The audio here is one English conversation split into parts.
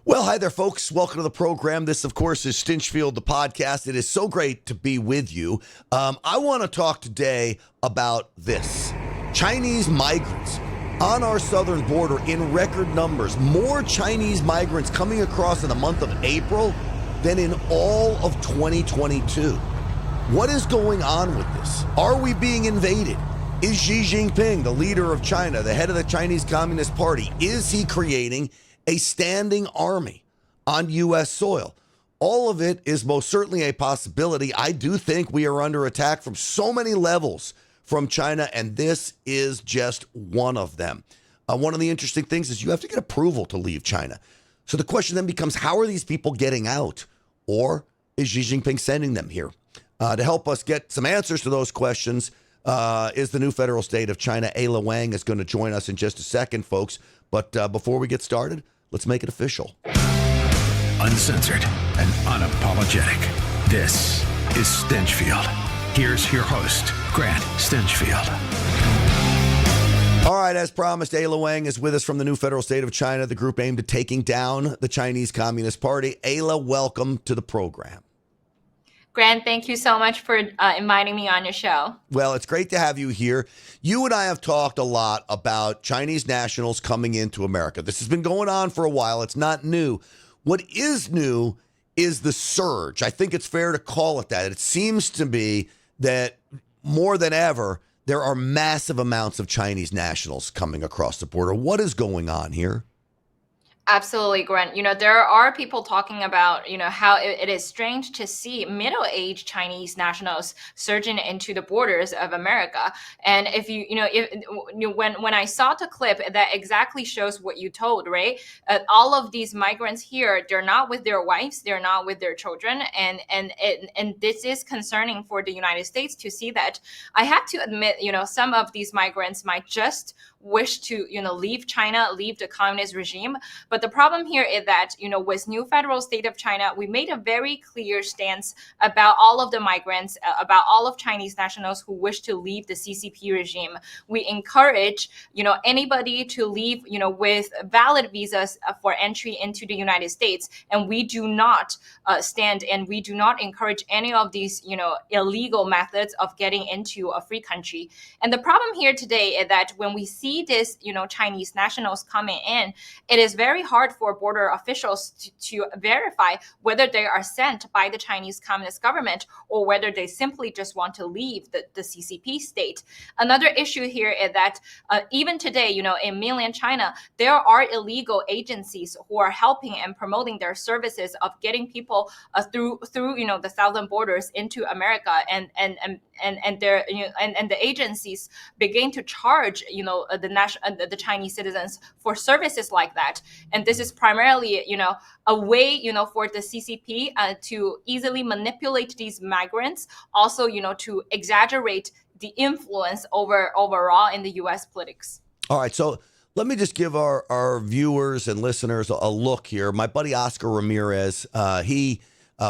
Well, hi there, folks. Welcome to the program. This, of course, is Stinchfield, the podcast. It is so great to be with you. I want to talk today about this. Chinese migrants on our southern border in record numbers. More Chinese migrants coming across in the month of April than in all of 2022. What is going on with this? Are we being invaded? Is Xi Jinping, the leader of China, the head of the Chinese Communist Party, is he creating a standing army on U.S. soil? All of it is most certainly a possibility. I do think we are under attack from so many levels from China, and this is just one of them. One of the interesting things is you have to get approval to leave China. So the question then becomes, how are these people getting out? Or is Xi Jinping sending them here? To help us get some answers to those questions is the new federal state of China. Aila Wang is going to join us in just a second, folks. But before we get started, let's make it official. Uncensored and unapologetic. This is Stinchfield. Here's your host, Grant Stinchfield. All right, as promised, Aila Wang is with us from the new federal state of China, the group aimed at taking down the Chinese Communist Party. Aila, welcome to the program. Grant, thank you so much for inviting me on your show. Well, it's great to have you here. You and I have talked a lot about Chinese nationals coming into America. This has been going on for a while. It's not new. What is new is the surge. I think it's fair to call it that. It seems to be that more than ever, there are massive amounts of Chinese nationals coming across the border. What is going on here? Absolutely, Grant. There are people talking about, how it is strange to see middle-aged Chinese nationals surging into the borders of America. And if when I saw the clip, that exactly shows what you told, right? All of these migrants here, they're not with their wives, they're not with their children, and this is concerning for the United States to see that. I have to admit, some of these migrants might just wish to, leave China, leave the communist regime. But the problem here is that, with new federal state of China, we made a very clear stance about all of the migrants, about all of Chinese nationals who wish to leave the C.C.P regime. We encourage, anybody to leave, with valid visas for entry into the United States. And we do not stand and we do not encourage any of these, illegal methods of getting into a free country. And the problem here today is that when we see this, Chinese nationals coming in, it is very hard for border officials to verify whether they are sent by the Chinese Communist government or whether they simply just want to leave the C.C.P state. Another issue here is that even today, in mainland China, there are illegal agencies who are helping and promoting their services of getting people through the southern borders into America, and the agencies begin to charge the Chinese citizens for services like that. And this is primarily a way for the CCP to easily manipulate these migrants, also to exaggerate the influence overall in the U.S. politics. All right, so let me just give our viewers and listeners a look here. My buddy Oscar Ramirez, he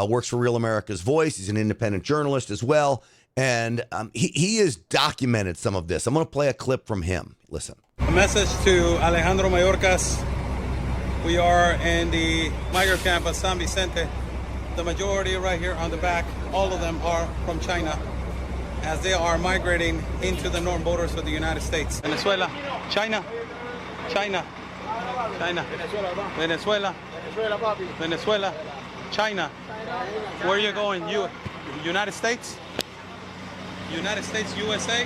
works for Real America's Voice. He's an independent journalist as well. And he has documented some of this. I'm going to play a clip from him. Listen. A message to Alejandro Mayorkas. We are in the migrant camp at San Vicente. The majority right here on the back, all of them are from China, as they are migrating into the northern borders of the United States. Venezuela, China, China, China, Venezuela, Venezuela, China. Where are you going? United States? United States, USA?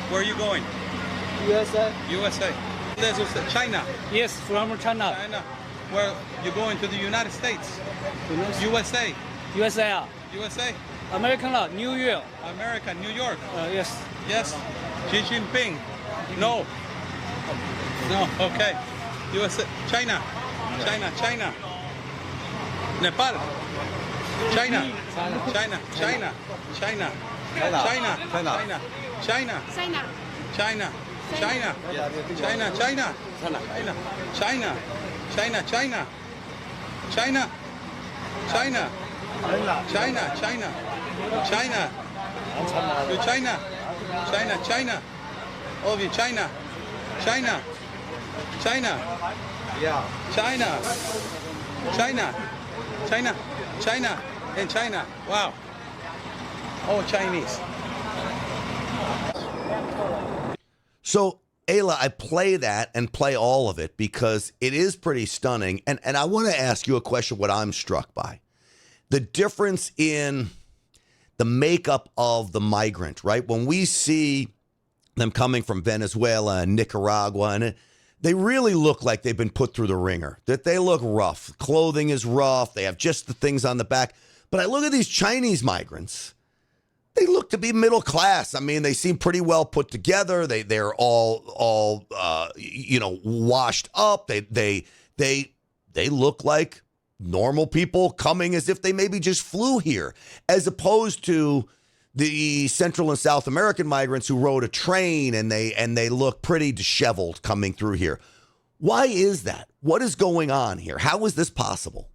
Where are you going? USA. USA. This is China. Yes, from China. China. Where you going to the United States? USA. USA. USA. American, New York. America, New York. Yes. Yes. Xi Jinping. No. No. Okay. USA. China. China. China. Nepal. China. China. China. China. China. China, China, China, China, China, China, China, China, China, China, China, China, China, China, China, China, China, China, you China, China, China, all of you China, China, China, yeah, China, China, China, China, and China. Wow. All Chinese. So, Aila, I play that and play all of it because it is pretty stunning. And I want to ask you a question, what I'm struck by. The difference in the makeup of the migrant, right? When we see them coming from Venezuela and Nicaragua, and they really look like they've been put through the ringer, that they look rough. Clothing is rough. They have just the things on the back. But I look at these Chinese migrants. They look to be middle class. I mean, they seem pretty well put together. They're all washed up. They look like normal people coming as if they maybe just flew here, as opposed to the Central and South American migrants who rode a train and they look pretty disheveled coming through here. Why is that? What is going on here? How is this possible?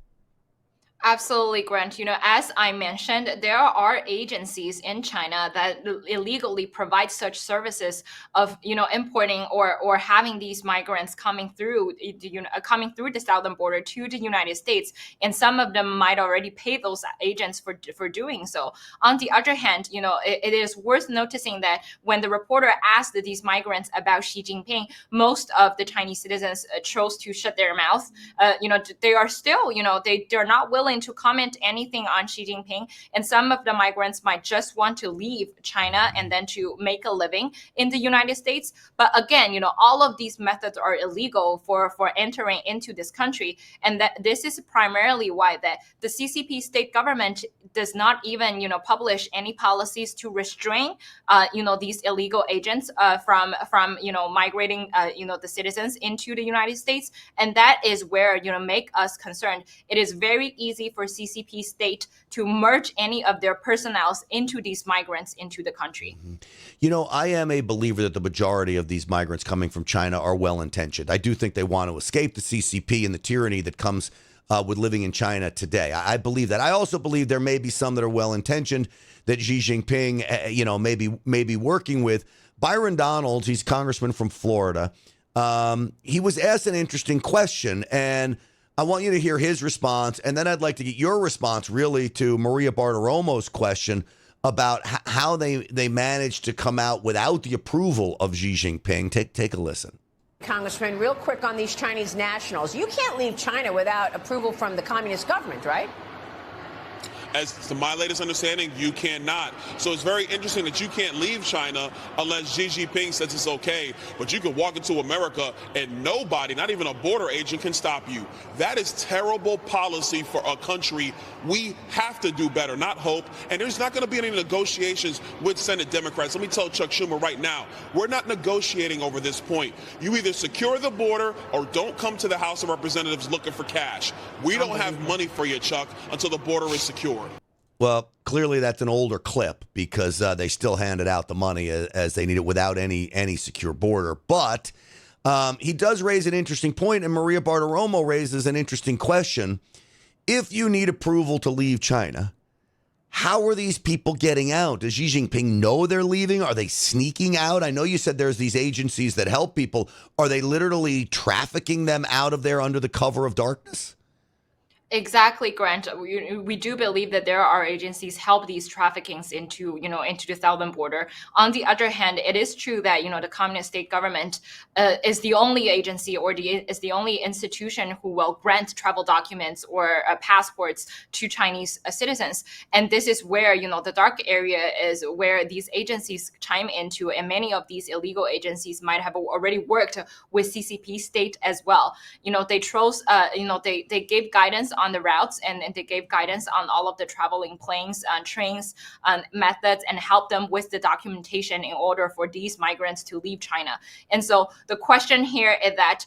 Absolutely, Grant. As I mentioned, there are agencies in China that illegally provide such services of, importing or having these migrants coming through the southern border to the United States, and some of them might already pay those agents for doing so. On the other hand, it is worth noticing that when the reporter asked these migrants about Xi Jinping, most of the Chinese citizens chose to shut their mouth. They are still, they're not willing to comment anything on Xi Jinping, and some of the migrants might just want to leave China and then to make a living in the United States. But again, all of these methods are illegal for entering into this country, and that this is primarily why that the CCP state government does not even publish any policies to restrain these illegal agents from migrating the citizens into the United States, and that is where make us concerned. It is very easy for CCP state to merge any of their personnel into these migrants into the country. I am a believer that the majority of these migrants coming from China are well-intentioned. I do think they want to escape the CCP and the tyranny that comes with living in China today. I believe that. I also believe there may be some that are well-intentioned that Xi Jinping, may be working with. Byron Donalds, he's congressman from Florida. He was asked an interesting question, and I want you to hear his response, and then I'd like to get your response really to Maria Bartiromo's question about how they managed to come out without the approval of Xi Jinping. Take a listen. Congressman, real quick on these Chinese nationals. You can't leave China without approval from the communist government, right? As to my latest understanding, you cannot. So it's very interesting that you can't leave China unless Xi Jinping says it's okay. But you can walk into America and nobody, not even a border agent, can stop you. That is terrible policy for a country. We have to do better, not hope. And there's not going to be any negotiations with Senate Democrats. Let me tell Chuck Schumer right now, we're not negotiating over this point. You either secure the border or don't come to the House of Representatives looking for cash. We don't have money for you, Chuck, until the border is secure. Well, clearly that's an older clip because they still handed out the money as they need it without any secure border. But he does raise an interesting point, and Maria Bartiromo raises an interesting question. If you need approval to leave China, how are these people getting out? Does Xi Jinping know they're leaving? Are they sneaking out? I know you said there's these agencies that help people. Are they literally trafficking them out of there under the cover of darkness? Exactly, Grant. We do believe that there are agencies help these traffickings into the southern border. On the other hand, it is true that the communist state government is the only agency or is the only institution who will grant travel documents or passports to Chinese citizens. And this is where the dark area is where these agencies chime into, and many of these illegal agencies might have already worked with CCP state as well. They chose, they gave guidance on the routes, and they gave guidance on all of the traveling planes, trains, methods, and help them with the documentation in order for these migrants to leave China. And so the question here is that,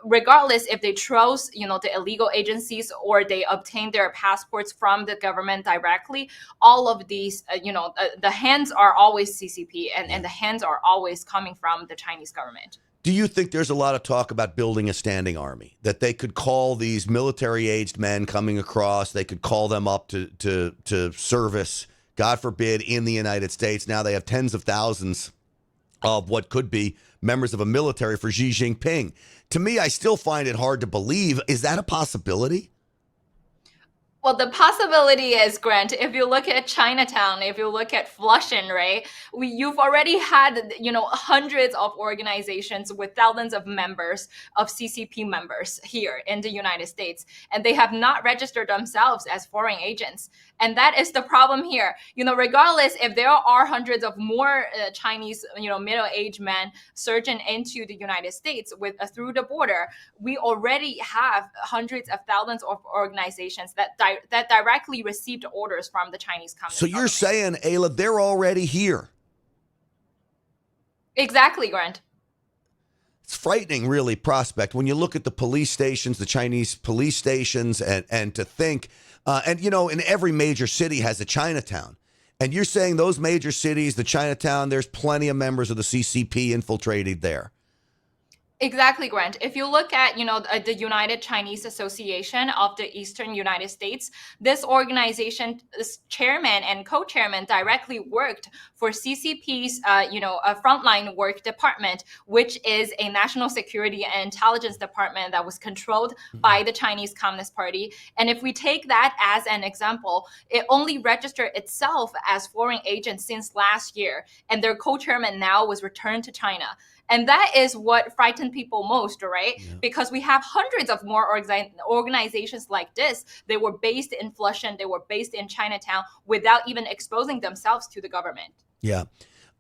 regardless if they chose, the illegal agencies or they obtained their passports from the government directly, all of these, the hands are always CCP, and the hands are always coming from the Chinese government. Do you think there's a lot of talk about building a standing army, that they could call these military-aged men coming across, they could call them up to service, God forbid, in the United States? Now they have tens of thousands of what could be members of a military for Xi Jinping. To me, I still find it hard to believe. Is that a possibility? Well, the possibility is, Grant, if you look at Chinatown, if you look at Flushing, right, you've already had, hundreds of organizations with thousands of members, of CCP members here in the United States, and they have not registered themselves as foreign agents. And that is the problem here. Regardless if there are hundreds of more Chinese, middle-aged men surging into the United States through the border, we already have hundreds of thousands of organizations that directly received orders from the Chinese Communist So you're government. saying, Aila, they're already here. Exactly, Grant. It's frightening, really, prospect, when you look at the police stations, the Chinese police stations, and to think, in every major city has a Chinatown. And you're saying those major cities, the Chinatown, there's plenty of members of the CCP infiltrated there. Exactly, Grant. If you look at, the United Chinese Association of the Eastern United States, this organization, this chairman and co-chairman directly worked for CCP's, a frontline work department, which is a national security and intelligence department that was controlled by the Chinese Communist Party. And if we take that as an example, it only registered itself as foreign agents since last year, and their co-chairman now was returned to China. And that is what frightened people most, right? Yeah. Because we have hundreds of more organizations like this. They were based in Flushing, they were based in Chinatown without even exposing themselves to the government. Yeah.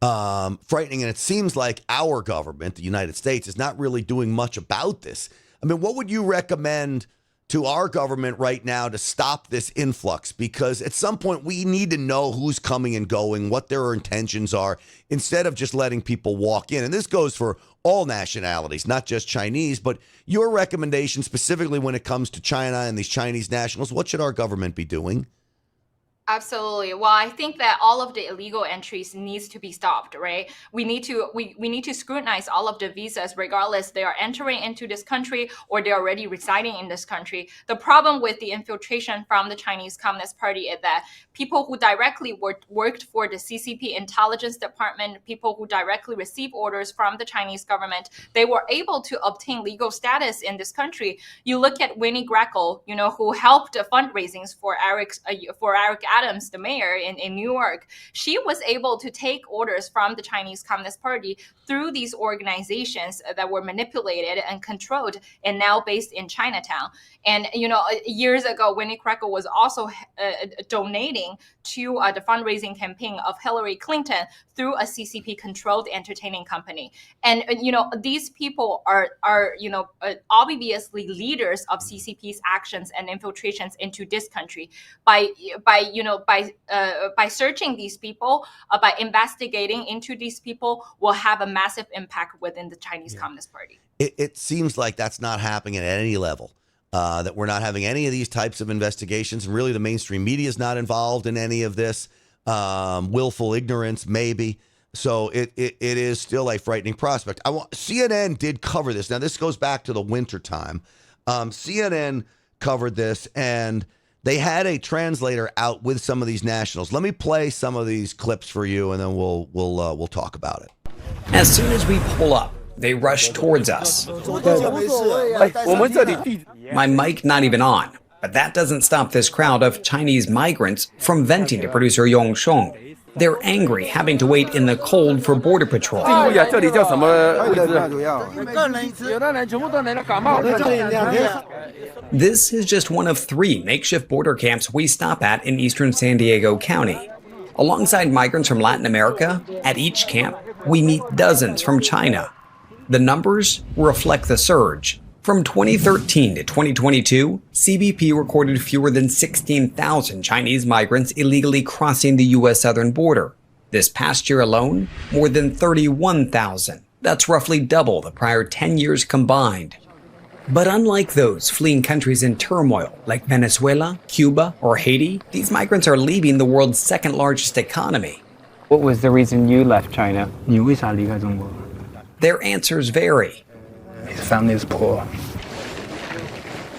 Frightening. And it seems like our government, the United States, is not really doing much about this. I mean, what would you recommend to our government right now to stop this influx? Because at some point we need to know who's coming and going, what their intentions are, instead of just letting people walk in. And this goes for all nationalities, not just Chinese, but your recommendation specifically when it comes to China and these Chinese nationals, what should our government be doing? Absolutely. Well, I think that all of the illegal entries needs to be stopped, right? We need to scrutinize all of the visas, regardless they are entering into this country or they're already residing in this country. The problem with the infiltration from the Chinese Communist Party is that people who directly worked for the CCP intelligence department, people who directly receive orders from the Chinese government, they were able to obtain legal status in this country. You look at Winnie Greco, who helped fundraisings for Eric Adams, the mayor in New York. She was able to take orders from the Chinese Communist Party through these organizations that were manipulated and controlled and now based in Chinatown. And, years ago, Winnie Greco was also donating to the fundraising campaign of Hillary Clinton through a CCP-controlled entertaining company. And, these people are obviously leaders of CCP's actions and infiltrations into this country. By searching these people, by investigating into these people, will have a massive impact within the Chinese Communist Party. It seems like that's not happening at any level. That we're not having any of these types of investigations, and really the mainstream media is not involved in any of this. Willful ignorance, maybe. So it is still a frightening prospect. CNN did cover this. Now, this goes back to the winter time. CNN covered this, and they had a translator out with some of these nationals. Let me play some of these clips for you, and then we'll talk about it. As soon as we pull up, they rush towards us. My mic not even on, but that doesn't stop this crowd of Chinese migrants from venting to producer Yong Shong. They're angry, having to wait in the cold for border patrol. This is just one of 3 makeshift border camps we stop at in eastern San Diego County. Alongside migrants from Latin America, at each camp, we meet dozens from China. The numbers reflect the surge. From 2013 to 2022, C.C.P. recorded fewer than 16,000 Chinese migrants illegally crossing the U.S. southern border. This past year alone, more than 31,000. That's roughly double the prior 10 years combined. But unlike those fleeing countries in turmoil like Venezuela, Cuba, or Haiti, these migrants are leaving the world's second largest economy. What was the reason you left China? Their answers vary. His family is poor.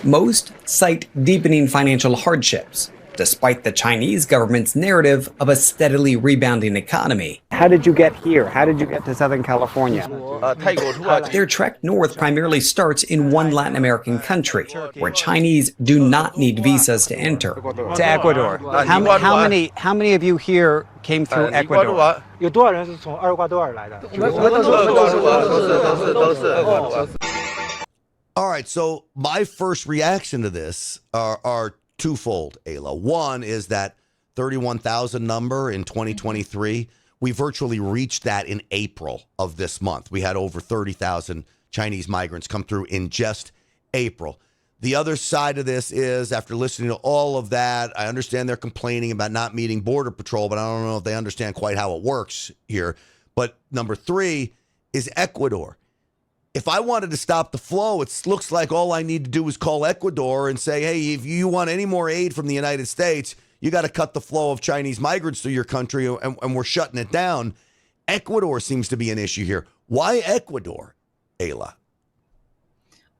Most cite deepening financial hardships. despite the Chinese government's narrative of a steadily rebounding economy. How did you get here? How did you get to Southern California? Their trek north primarily starts in one Latin American country, where Chinese do not need visas to enter. To Ecuador. How many of you here came through Ecuador? 有多少人是从厄瓜多尔来的？ All right, so my first reaction to this are twofold, Aila. One is that 31,000 number in 2023. We virtually reached that in April of this month. We had over 30,000 Chinese migrants come through in just April. The other side of this is, after listening to all of that, I understand they're complaining about not meeting Border Patrol, but I don't know if they understand quite how it works here. But number three is Ecuador. If I wanted to stop the flow, it looks like all I need to do is call Ecuador and say, hey, if you want any more aid from the United States, you got to cut the flow of Chinese migrants through your country, and we're shutting it down. Ecuador seems to be an issue here. Why Ecuador, Aila?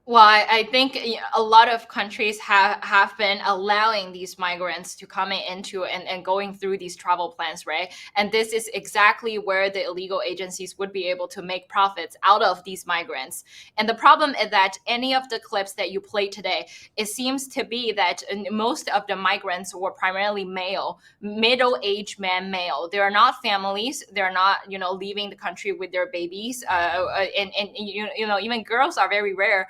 Well, I think a lot of countries have been allowing these migrants to come into and going through these travel plans, right? And this is exactly where the illegal agencies would be able to make profits out of these migrants. And the problem is that any of the clips that you played today, it seems to be that most of the migrants were primarily male, middle-aged men, male. They're not families. They're not, leaving the country with their babies. And even girls are very rare.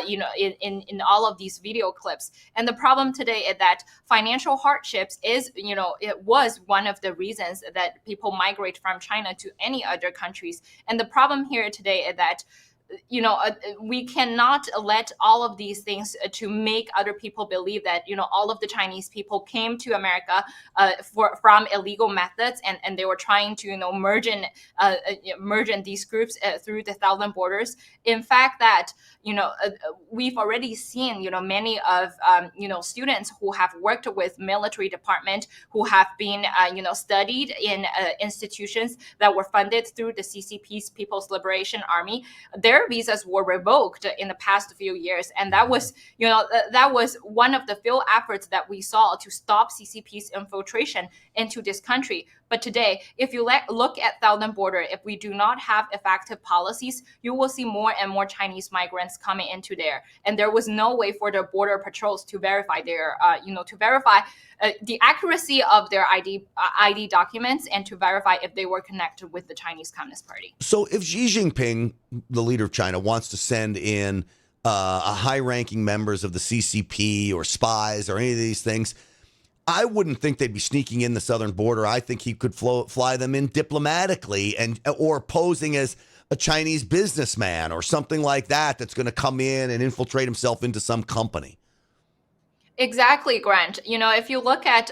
In all of these video clips. And the problem today is that financial hardships is, it was one of the reasons that people migrate from China to any other countries. And the problem here today is that we cannot let all of these things to make other people believe that, all of the Chinese people came to America from illegal methods, and they were trying to, merge in these groups through the southern borders. In fact, that, we've already seen, many of, students who have worked with military department, who have been, studied in institutions that were funded through the C.C.P's People's Liberation Army. Their visas were revoked in the past few years, and that was one of the few efforts that we saw to stop C.C.P's infiltration into this country. But today, if you look at southern border, if we do not have effective policies, you will see more and more Chinese migrants coming into there, and there was no way for the border patrols to verify their the accuracy of their ID documents, and to verify if they were connected with the Chinese Communist Party. So if Xi Jinping, the leader of China, wants to send in high-ranking members of the CCP or spies or any of these things, I wouldn't think they'd be sneaking in the southern border. I think he could fly them in diplomatically or posing as a Chinese businessman or something like that that's going to come in and infiltrate himself into some company. Exactly, Grant. If you look at,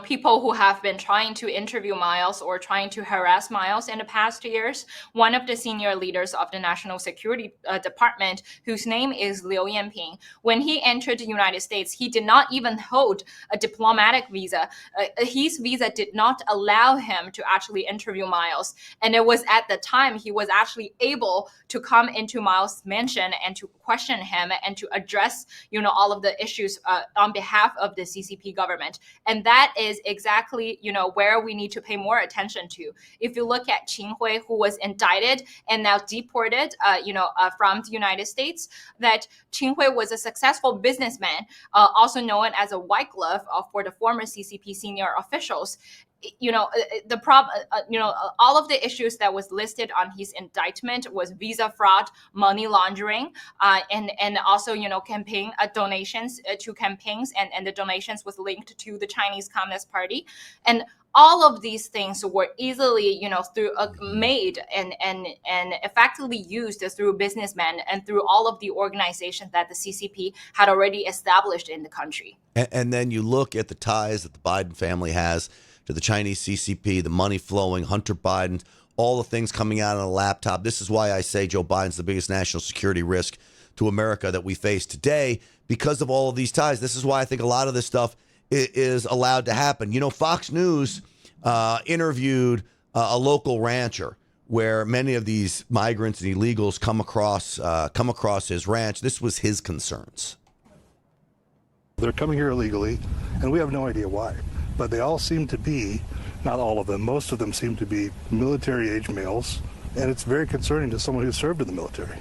people who have been trying to interview Miles or trying to harass Miles in the past years, one of the senior leaders of the National Security Department, whose name is Liu Yanping, when he entered the United States, he did not even hold a diplomatic visa. His visa did not allow him to actually interview Miles. And it was at the time he was actually able to come into Miles' mansion and to question him and to address, all of the issues on behalf of the CCP government. And that is exactly, where we need to pay more attention to. If you look at Qin Hui, who was indicted and now deported, from the United States, that Qin Hui was a successful businessman, also known as a white glove for the former CCP senior officials. The problem, all of the issues that was listed on his indictment was visa fraud, money laundering, and also, campaign donations to campaigns, and the donations was linked to the Chinese Communist Party. And all of these things were easily, made and effectively used through businessmen and through all of the organizations that the CCP had already established in the country. And then you look at the ties that the Biden family has to the Chinese CCP, the money flowing, Hunter Biden, all the things coming out on a laptop. This is why I say Joe Biden's the biggest national security risk to America that we face today, because of all of these ties. This is why I think a lot of this stuff is allowed to happen. Fox News interviewed a local rancher where many of these migrants and illegals come across his ranch. This was his concerns. They're coming here illegally, and we have no idea why. But they all seem to be, not all of them, most of them seem to be military-age males, and it's very concerning to someone who served in the military.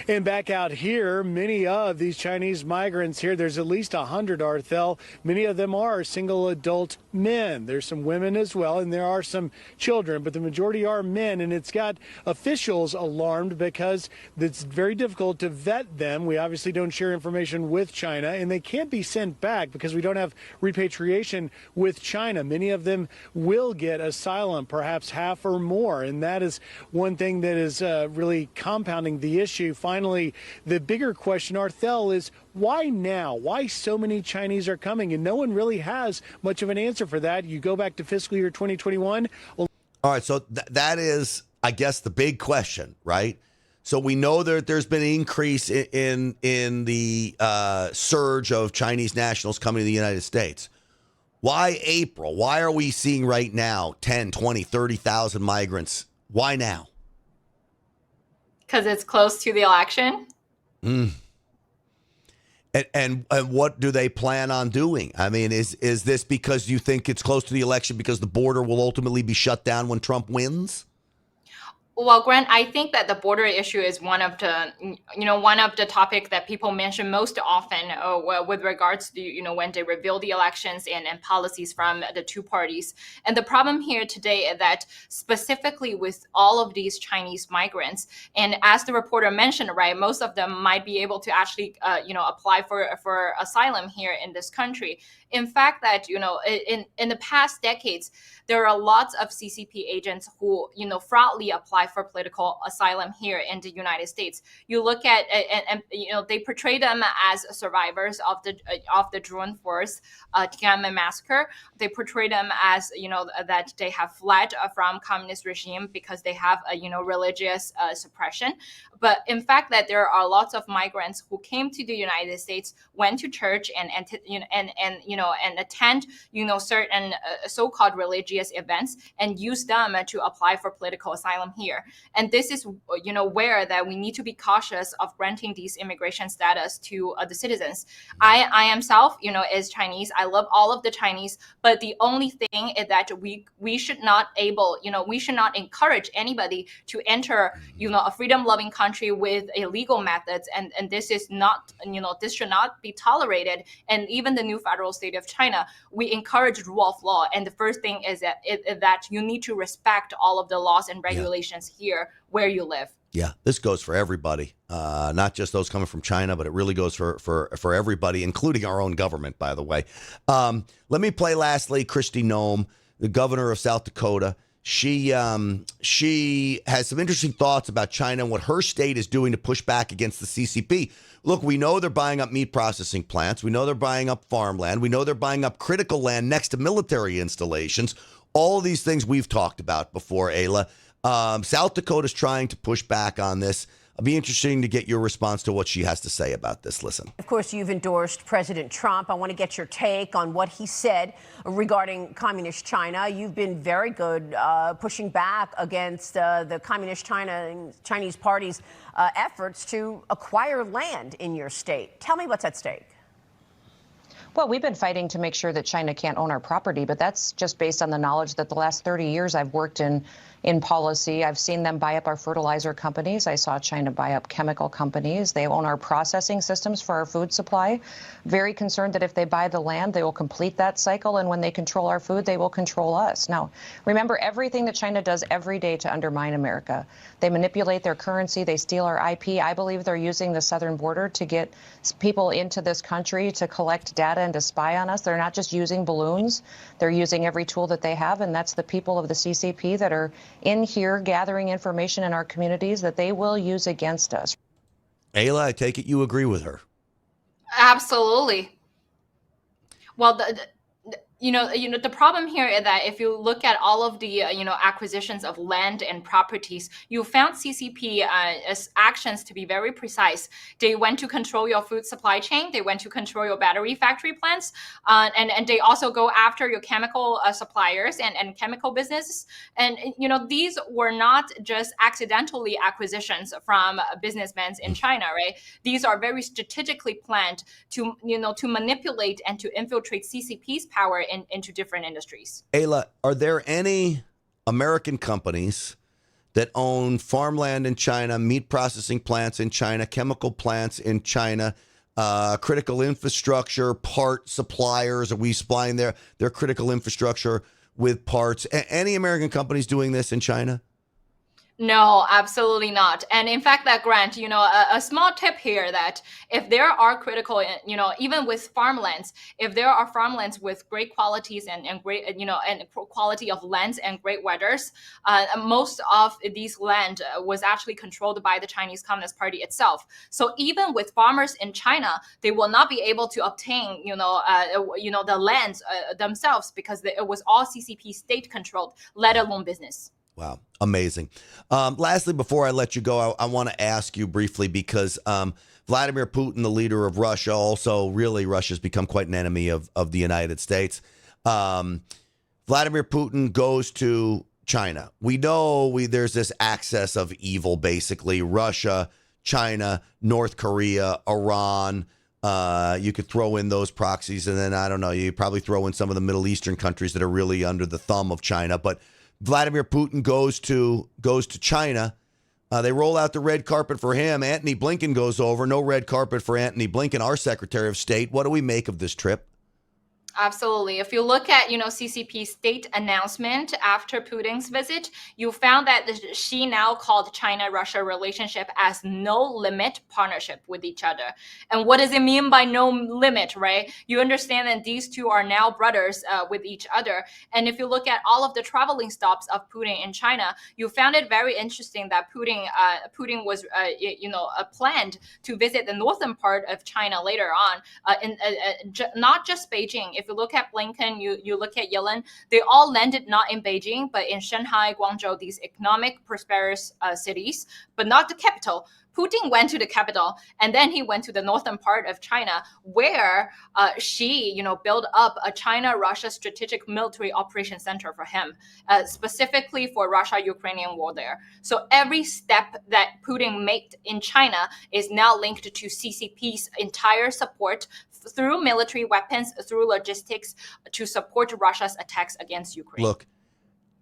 And back out here, many of these Chinese migrants here, there's at least 100, Arthel. Many of them are single adult men. There's some women as well, and there are some children, but the majority are men. And it's got officials alarmed because it's very difficult to vet them. We obviously don't share information with China, and they can't be sent back because we don't have repatriation with China. Many of them will get asylum, perhaps half or more. And that is one thing that is really compounding the issue. Finally, the bigger question, Arthel, is why now? Why so many Chinese are coming? And no one really has much of an answer for that. You go back to fiscal year 2021. All right, so that is, I guess, the big question, right? So we know that there's been an increase in the surge of Chinese nationals coming to the United States. Why April? Why are we seeing right now 10, 20, 30,000 migrants? Why now? Because it's close to the election. And what do they plan on doing? I mean, is this because you think it's close to the election because the border will ultimately be shut down when Trump wins? Well, Grant, I think that the border issue is one of the topics that people mention most often with regards to, when they reveal the elections and policies from the two parties. And the problem here today is that specifically with all of these Chinese migrants, and as the reporter mentioned, right, most of them might be able to actually, apply for asylum here in this country. In fact, that, in the past decades, there are lots of C.C.P. agents who, fraudly apply for political asylum here in the United States. You look at, and they portray them as survivors of the June 4th Tiananmen massacre. They portray them as, that they have fled from communist regime because they have, religious suppression. But in fact, that there are lots of migrants who came to the United States, went to church and attend, certain so-called religious events and use them to apply for political asylum here. And this is, where that we need to be cautious of granting these immigration status to the citizens. I am self, is Chinese. I love all of the Chinese, but the only thing is that we should not encourage anybody to enter, a freedom-loving country with illegal methods, and this is not, this should not be tolerated. And even the new federal state of China, we encourage rule of law, and the first thing is that you need to respect all of the laws and regulations here where you live. Yeah, this goes for everybody, not just those coming from China, but it really goes for everybody, including our own government, by the way. Let me play lastly Kristi Noem, the governor of South Dakota. She has some interesting thoughts about China and what her state is doing to push back against the C.C.P. Look, we know they're buying up meat processing plants. We know they're buying up farmland. We know they're buying up critical land next to military installations. All of these things we've talked about before, Aila. South Dakota's trying to push back on this. It'll be interesting to get your response to what she has to say about this. Listen. Of course, you've endorsed President Trump. I want to get your take on what he said regarding communist China. You've been very good pushing back against the communist Chinese party's efforts to acquire land in your state. Tell me what's at stake. Well, we've been fighting to make sure that China can't own our property, but that's just based on the knowledge that the last 30 years I've worked in policy. I've seen them buy up our fertilizer companies. I saw China buy up chemical companies. They own our processing systems for our food supply. Very concerned that if they buy the land, they will complete that cycle. And when they control our food, they will control us. Now, remember everything that China does every day to undermine America. They manipulate their currency. They steal our IP. I believe they're using the southern border to get people into this country to collect data and to spy on us. They're not just using balloons. They're using every tool that they have. And that's the people of the C.C.P. that are in here gathering information in our communities that they will use against us. Aila, I take it you agree with her. Absolutely. Well, The problem here is that if you look at all of the acquisitions of land and properties, you found CCP as actions to be very precise. They went to control your food supply chain. They went to control your battery factory plants, and they also go after your chemical suppliers and chemical businesses. And these were not just accidentally acquisitions from businessmen in China, right? These are very strategically planned to manipulate and to infiltrate CCP's power into different industries. Aila, are there any American companies that own farmland in China, meat processing plants in China, chemical plants in China, critical infrastructure, part suppliers? Are we supplying their critical infrastructure with parts? Any American companies doing this in China? No, absolutely not. And in fact, that Grant, a small tip here that if there are critical, even with farmlands, if there are farmlands with great qualities and great, and quality of lands and great weathers, most of these land was actually controlled by the Chinese Communist Party itself. So even with farmers in China, they will not be able to obtain, the lands themselves because it was all CCP state controlled, let alone business. Wow. Amazing. Lastly, before I let you go, I want to ask you briefly because Vladimir Putin, the leader of Russia, also really Russia's become quite an enemy of the United States. Vladimir Putin goes to China. We know there's this axis of evil, basically. Russia, China, North Korea, Iran. You could throw in those proxies. And then, I don't know, you probably throw in some of the Middle Eastern countries that are really under the thumb of China. But Vladimir Putin goes to China. They roll out the red carpet for him. Antony Blinken goes over. No red carpet for Antony Blinken, our Secretary of State. What do we make of this trip? Absolutely. If you look at, CCP's state announcement after Putin's visit, you found that Xi now called China-Russia relationship as no limit partnership with each other. And what does it mean by no limit, right? You understand that these two are now brothers with each other. And if you look at all of the traveling stops of Putin in China, you found it very interesting that Putin was, planned to visit the northern part of China later on, not just Beijing. If you look at Blinken, you look at Yellen, they all landed not in Beijing, but in Shanghai, Guangzhou, these economic prosperous cities, but not the capital. Putin went to the capital, and then he went to the northern part of China, where Xi, built up a China-Russia strategic military operation center for him, specifically for Russia-Ukrainian war there. So every step that Putin made in China is now linked to CCP's entire support through military weapons, through logistics, to support Russia's attacks against Ukraine. Look,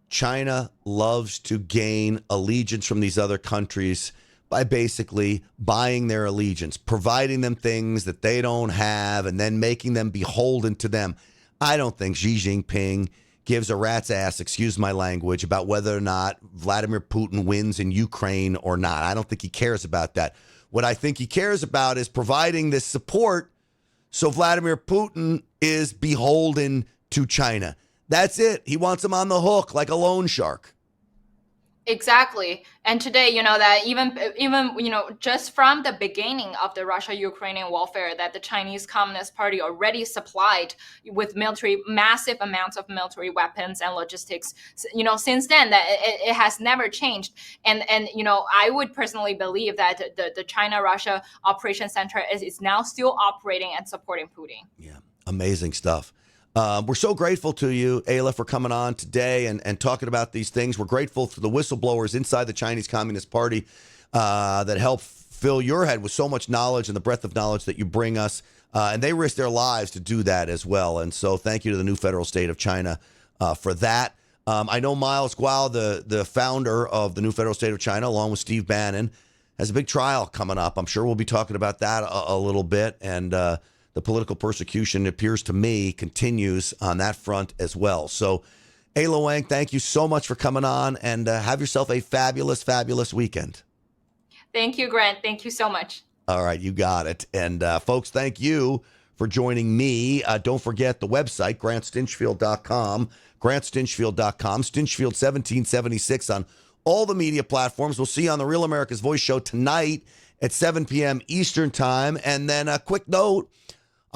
China loves to gain allegiance from these other countries by basically buying their allegiance, providing them things that they don't have, and then making them beholden to them. I don't think Xi Jinping gives a rat's ass, excuse my language, about whether or not Vladimir Putin wins in Ukraine or not. I don't think he cares about that. What I think he cares about is providing this support so Vladimir Putin is beholden to China. That's it. He wants him on the hook like a loan shark. Exactly. And today, that even just from the beginning of the Russia-Ukrainian warfare, that the Chinese Communist Party already supplied with massive amounts of military weapons and logistics. Since then, that it has never changed. And I would personally believe that the China-Russia Operation Center is now still operating and supporting Putin. Yeah, amazing stuff. We're so grateful to you, Aila, for coming on today and talking about these things. We're grateful for the whistleblowers inside the Chinese Communist Party that help fill your head with so much knowledge and the breadth of knowledge that you bring us. And they risk their lives to do that as well. And so thank you to the new federal state of China for that. I know Miles Guo, the founder of the new federal state of China, along with Steve Bannon, has a big trial coming up. I'm sure we'll be talking about that a little bit. And the political persecution, it appears to me, continues on that front as well. So, Aila Wang, thank you so much for coming on, and have yourself a fabulous, fabulous weekend. Thank you, Grant. Thank you so much. All right, you got it. And folks, thank you for joining me. Don't forget the website, GrantStinchfield.com, GrantStinchfield.com, Stinchfield 1776 on all the media platforms. We'll see you on the Real America's Voice show tonight at 7 p.m. Eastern time. And then a quick note,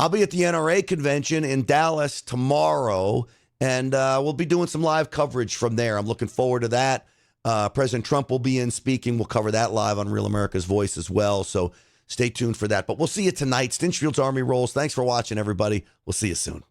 I'll be at the NRA convention in Dallas tomorrow, and we'll be doing some live coverage from there. I'm looking forward to that. President Trump will be in speaking. We'll cover that live on Real America's Voice as well. So stay tuned for that. But we'll see you tonight. Stinchfield's Army Rolls. Thanks for watching, everybody. We'll see you soon.